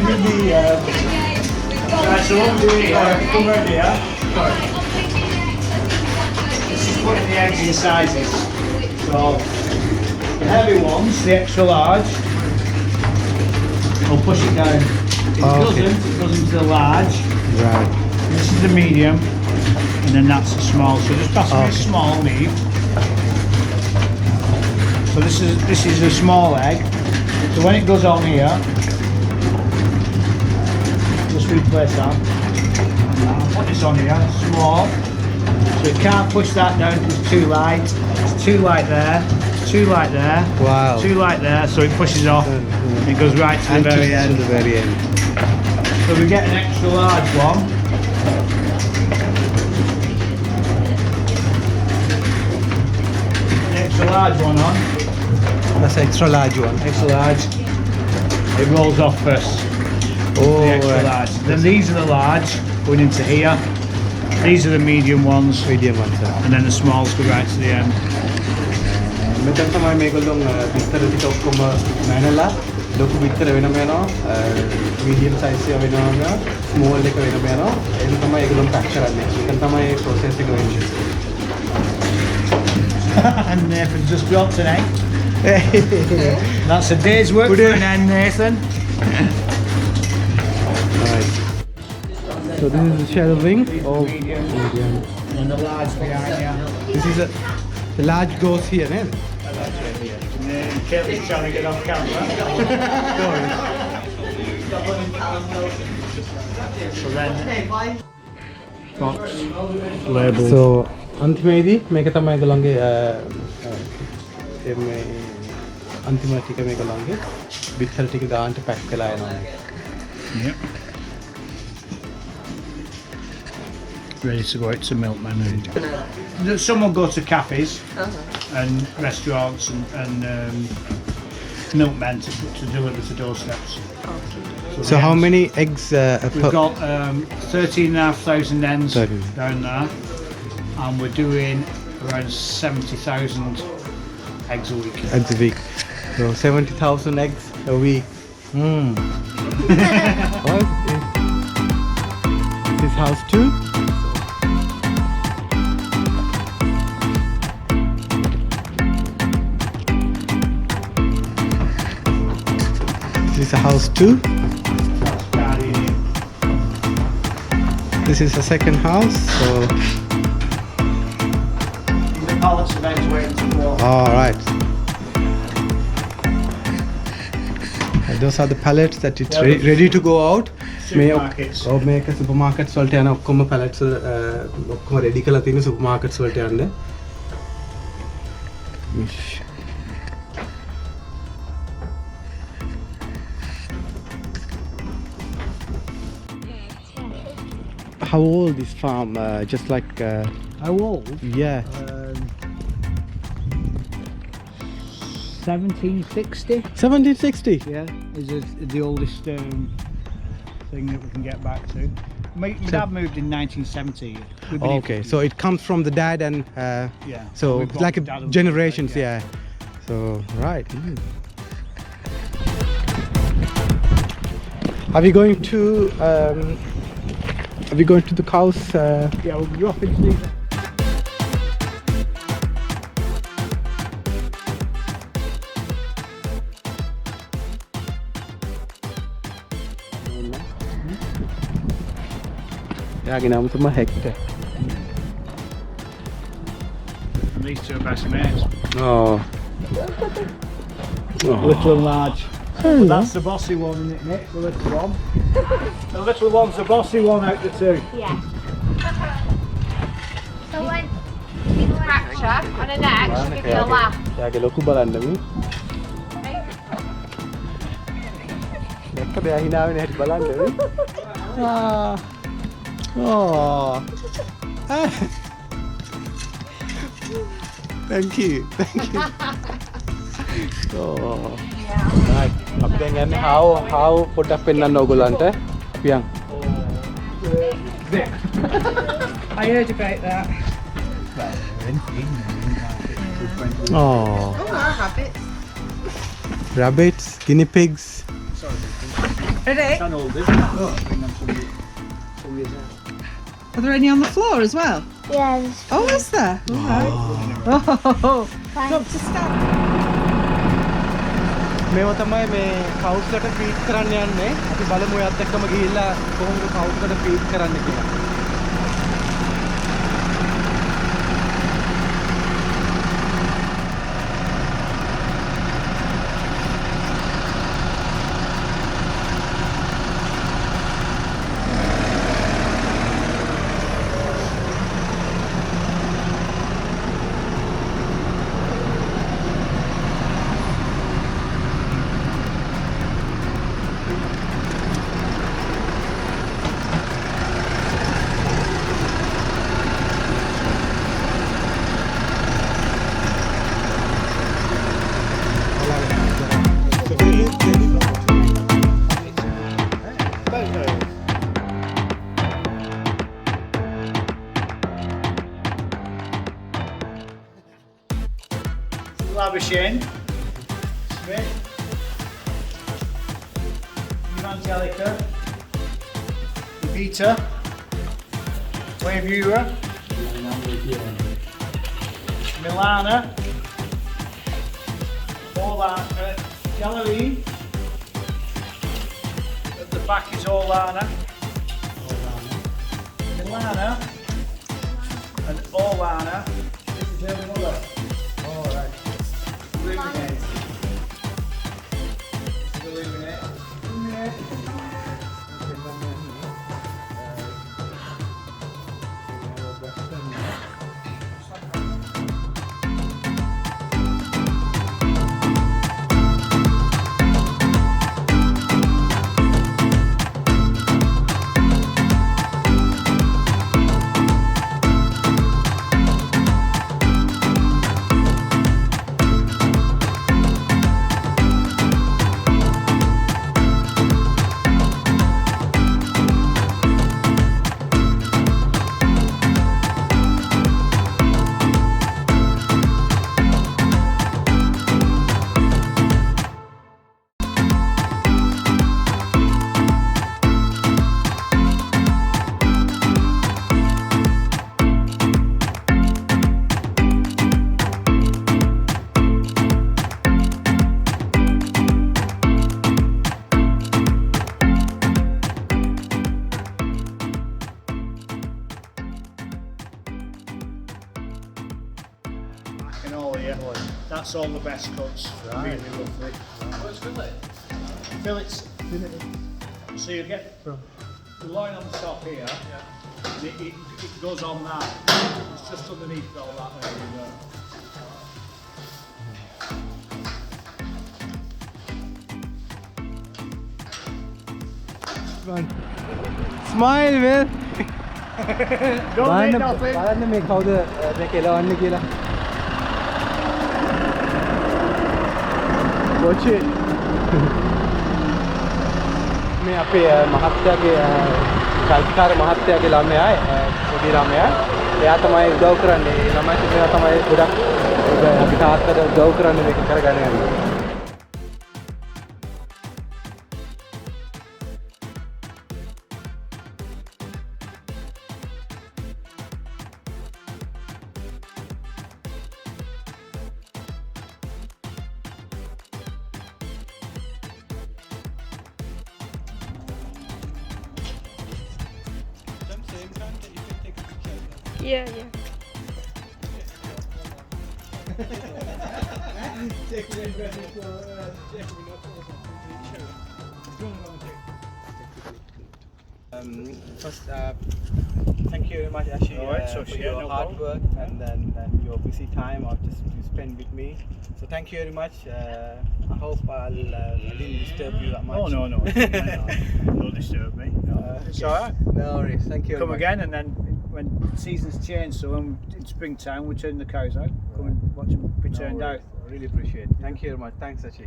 with the right, so what we're doing here, come round here. This is putting the eggs in sizes. So the heavy ones, the extra large, we'll push it down. If it doesn't, it goes into the large. Right. This is the medium, and then that's the small. So just pass me a small meat. So this is a small egg. So when it goes on here, just replace that. I'll put this on here, small. So you can't push that down because it's too light. It's too light there, too light there, Wow. too light there. So it pushes off. And it goes right to the very end. To the very end. So we get an extra large one. An extra large one on. That's extra large one. Extra large. It rolls off first. Oh, The extra large. Then these are the large going into here. These are the medium ones. Medium one, sir. And then the smalls go right to the end. මෙතන තමයි මේගොල්ලෝ විතර ටික ඔක්කොම මැනලා ලොකු විතර වෙනම යනවා මීඩියම් සයිස් එක වෙනවා ස්මෝල් එක වෙනම යනවා ඒක තමයි ඒගොල්ලෝ පැක් කරන්නේ ඒක තමයි process එක වෙන්නේ And Nathan just dropped an egg. That's a day's work for an end, Nathan. Right. So this is the shell wing of medium. And the large behind you. this is the large goes here, eh? Kelly's trying to get off camera. So then, box, label. So අන්තිමේදී මේක තමයි ඒගොල්ලන්ගේ මේ අන්තිම ටික මේගොල්ලන්ගේ විතර ටික ගානට පැක් කරලා යනවා. Yep. Ready to go out to milkman. Some will go to cafes and restaurants and milkmen to deliver to doorsteps. So how many eggs We've got 13,500 hens 13. down there, and we're doing around 70,000 eggs a week. eggs a week? So 70,000 eggs a week. What? This is house 2. This is a house 2. This is a second house. So The pallets are then waiting to go. all right. Those are the pallets that it's ready to go out. Supermarkets. මේක supermarkets වලට යන ඔක්කොම pallets ඔක්කොම ready කරලා තියෙන supermarkets වලට යන්න. How old is farm? Just like How old? yeah. 1760. 1760. Yeah, is the oldest thing that we can get back to. My dad moved in 1970. We've been Okay, so it comes from the dad and Yeah. so We've it's got like dad a and generations, dad, yeah. So right. Are we going to the cows? Yeah, we'll drop into these. යාගේ නම තමයි Hector. And these two are best mates. Oh. Little and large. But that's the bossy one, isn't it, Nick? The little one. The little one's the bossy one out the two. Yeah. So when you fracture on a neck, she'll give you a laugh. යාගේ ලොකු බලන්න මේ. දැක්කද යා hina වෙන හැටි බලන්න මේ. Oh. Thank you. Thank you. Oh. Right. අපි දැන් යන්නේ how පොඩ්ඩක් පෙන්නන්න ඕගොල්ලන්ට. අපි යන්. I heard about that. Oh. Oh, rabbits. Rabbits, guinea pigs. Sorry. Ready? Can hold it. Oh, bring them somebody's out. Are there any on the floor as well? Yeah, there's Oh, is there? All right. Oh, got to stand. මේව තමයි මේ කවුස් එකට feed කරන්න යන්නේ. අපි බලමු එයත් එක්කම ගිහිල්ලා කොහොමද කවුස් එකට ෆීඩ් කරන්න කියලා. Labashane, Smith, Evangelica, Vita, Wavura, Milana, Orlana, Gallery. At the back is Orlana, Milana, and Orlana. This is her mother. All right. Illuminate. Illuminate. Illuminate. And all here. That's all the best cuts. Really lovely. What's fillet? Fillets. So you get the loin on the top here. And it goes on that. It's just underneath all that. There you go. Smile man. Don't need nothing. බලන්න මේ කවුද මේක එලවන්නේ කියලා. Watch it. මේ අපේ මහත්තයාගේ කල්පකාර මහත්තයාගේ ළමයා පොඩි ළමයා. එයා තමයි උදව් කරන්නේ. ළමයි තිබෙනවා තමයි ගොඩක් අපි තාත්තට උදව් කරන්නේ මේක කරගන්න යන්නේ. Yeah, yeah. First, thank you very much, Ashi, for your hard work and then your busy time just to spend with me. So thank you very much. I hope I didn't disturb you that much. Oh no, don't disturb me. No. It's all right. No worries. Thank you. Come again, and then when seasons change, so when it's springtime, we turn the cows out. Come and watch them be turned out. I really appreciate it. Thank you very much. Thanks, Ashi.